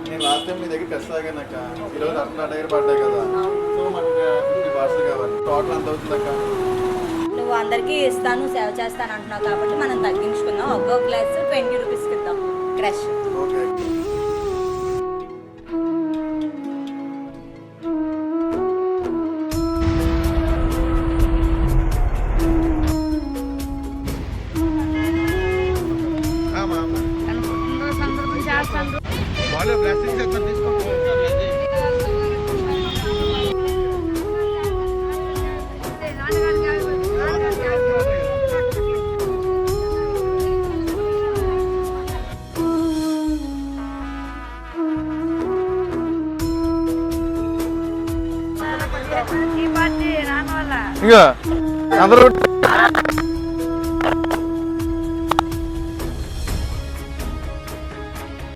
నేను last time మీ దగ్గర ఖర్చు తాగానక్క. ఈరోజు అట్లా దగ్గర పడ్డాయి కదా, సో మనకి 50 బాటిల్ కావాలి. టోటల్ ఎంత అవుతుందక్క? నువ్వు అందరికీ ఇస్తాను, సేవ చేస్తాను అంటున్నావు కాబట్టి మనం తగ్గించుకుందాం. ఒక్కో గ్లాస్ 20 రూపీస్కి ఇద్దాం క్రష్. ఓకే. ఇంకా అందరూ